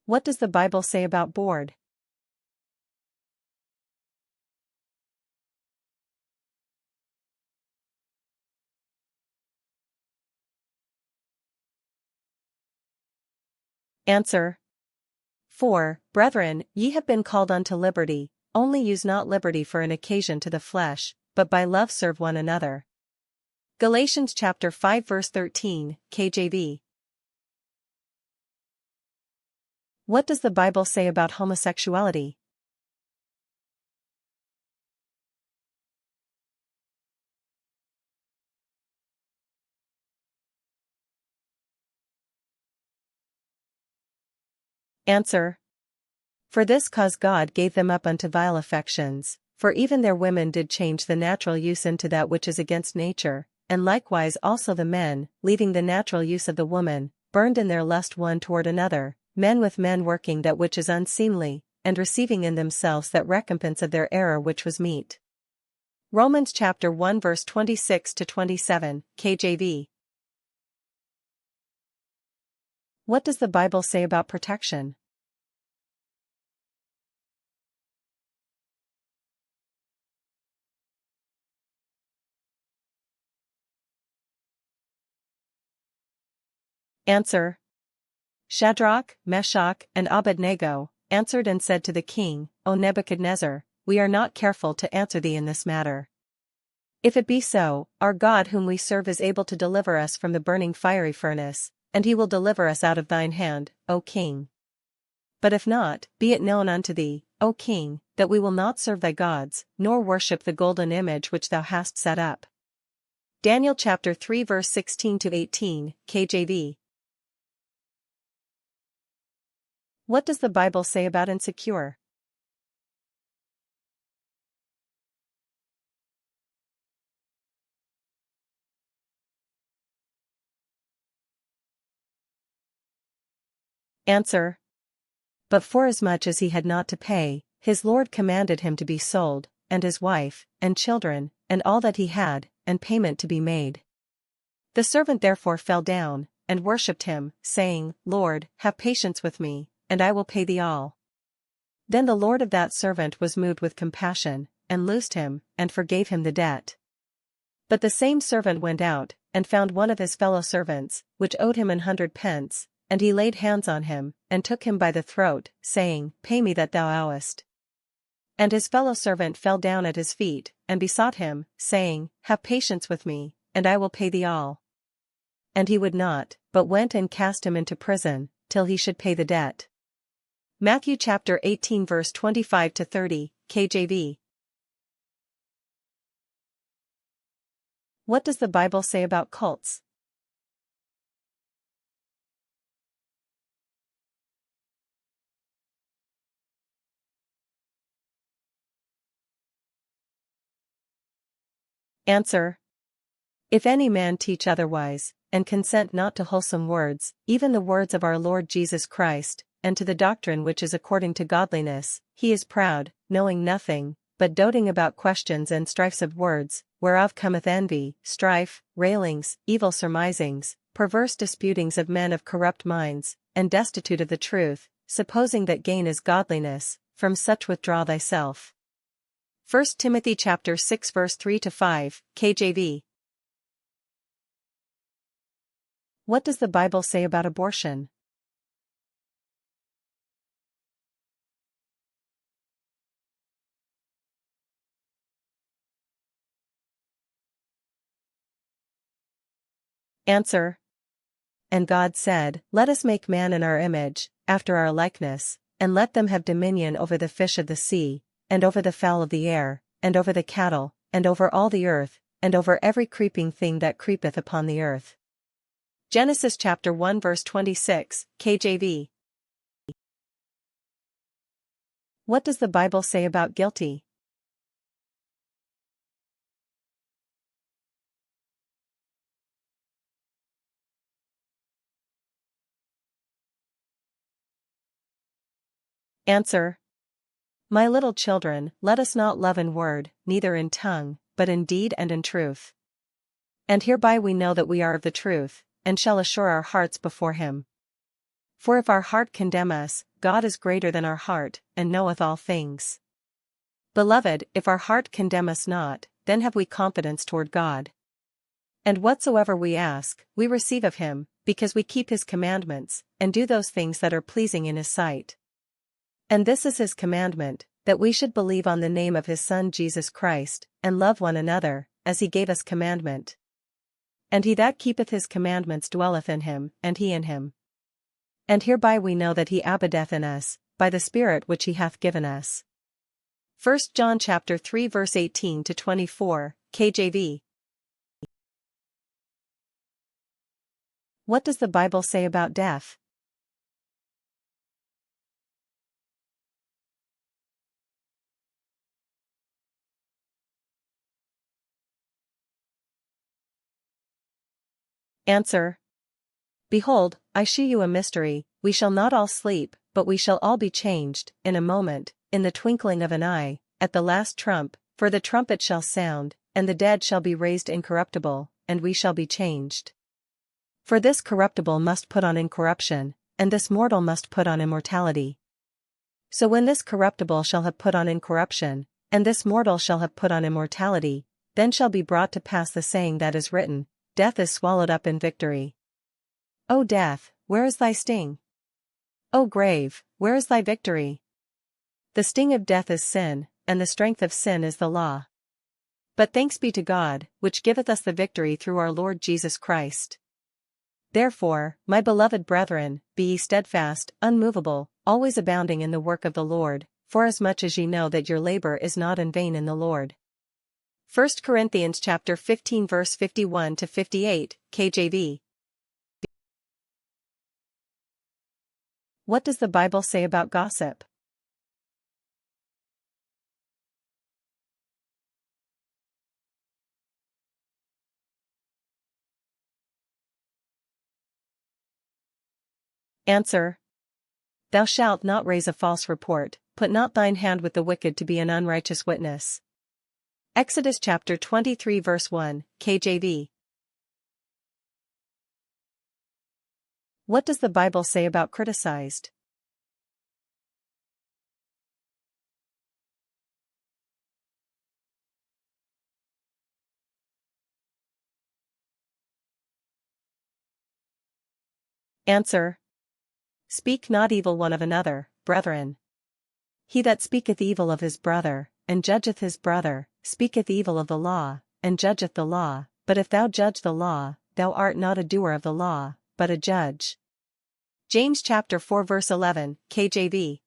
What does the Bible say about bored? Answer. 4. Brethren, ye have been called unto liberty, only use not liberty for an occasion to the flesh, but by love serve one another. Galatians chapter 5 verse 13, KJV. What does the Bible say about homosexuality? Answer. For this cause God gave them up unto vile affections, for even their women did change the natural use into that which is against nature, and likewise also the men, leaving the natural use of the woman, burned in their lust one toward another, men with men working that which is unseemly, and receiving in themselves that recompense of their error which was meet. Romans chapter 1 verse 26 to 27, KJV. What does the Bible say about protection? Answer. Shadrach, Meshach, and Abednego answered and said to the king, O Nebuchadnezzar, we are not careful to answer thee in this matter. If it be so, our God whom we serve is able to deliver us from the burning fiery furnace, and he will deliver us out of thine hand, O king. But if not, be it known unto thee, O king, that we will not serve thy gods, nor worship the golden image which thou hast set up. Daniel chapter 3 verse 16 to 18, KJV. What does the Bible say about insecure? Answer. But forasmuch as he had not to pay, his Lord commanded him to be sold, and his wife, and children, and all that he had, and payment to be made. The servant therefore fell down, and worshipped him, saying, Lord, have patience with me, and I will pay thee all. Then the Lord of that servant was moved with compassion, and loosed him, and forgave him the debt. But the same servant went out, and found one of his fellow servants, which owed him 100 pence, and he laid hands on him, and took him by the throat, saying, Pay me that thou owest. And his fellow servant fell down at his feet, and besought him, saying, Have patience with me, and I will pay thee all. And he would not, but went and cast him into prison, till he should pay the debt. Matthew chapter 18 verse 25 to 30, KJV. What does the Bible say about cults? Answer. If any man teach otherwise, and consent not to wholesome words, even the words of our Lord Jesus Christ, and to the doctrine which is according to godliness, he is proud, knowing nothing, but doting about questions and strifes of words, whereof cometh envy, strife, railings, evil surmisings, perverse disputings of men of corrupt minds, and destitute of the truth, supposing that gain is godliness. From such withdraw thyself. 1 Timothy chapter 6 verse 3 to 5, KJV. What does the Bible say about abortion? Answer. And God said, Let us make man in our image, after our likeness, and let them have dominion over the fish of the sea, and over the fowl of the air, and over the cattle, and over all the earth, and over every creeping thing that creepeth upon the earth. Genesis chapter 1 verse 26, KJV. What does the Bible say about guilty? Answer. My little children, let us not love in word, neither in tongue, but in deed and in truth. And hereby we know that we are of the truth, and shall assure our hearts before him. For if our heart condemn us, God is greater than our heart, and knoweth all things. Beloved, if our heart condemn us not, then have we confidence toward God. And whatsoever we ask, we receive of him, because we keep his commandments, and do those things that are pleasing in his sight. And this is his commandment, that we should believe on the name of his Son Jesus Christ, and love one another, as he gave us commandment. And he that keepeth his commandments dwelleth in him, and he in him. And hereby we know that he abideth in us, by the Spirit which he hath given us. 1 John chapter 3 verse 18 to 24, KJV. What does the Bible say about death? Answer. Behold, I shew you a mystery, we shall not all sleep, but we shall all be changed, in a moment, in the twinkling of an eye, at the last trump, for the trumpet shall sound, and the dead shall be raised incorruptible, and we shall be changed. For this corruptible must put on incorruption, and this mortal must put on immortality. So when this corruptible shall have put on incorruption, and this mortal shall have put on immortality, then shall be brought to pass the saying that is written, Death is swallowed up in victory. O death, where is thy sting? O grave, where is thy victory? The sting of death is sin, and the strength of sin is the law. But thanks be to God, which giveth us the victory through our Lord Jesus Christ. Therefore, my beloved brethren, be ye steadfast, unmovable, always abounding in the work of the Lord, forasmuch as ye know that your labor is not in vain in the Lord. 1 Corinthians chapter 15 verse 51 to 58, KJV. What does the Bible say about gossip? Answer. Thou shalt not raise a false report, put not thine hand with the wicked to be an unrighteous witness. Exodus chapter 23 verse 1, KJV. What does the Bible say about criticized? Answer. Speak not evil one of another, brethren. He that speaketh evil of his brother, and judgeth his brother, speaketh evil of the law, and judgeth the law, but if thou judge the law, thou art not a doer of the law, but a judge. James chapter 4 verse 11, KJV.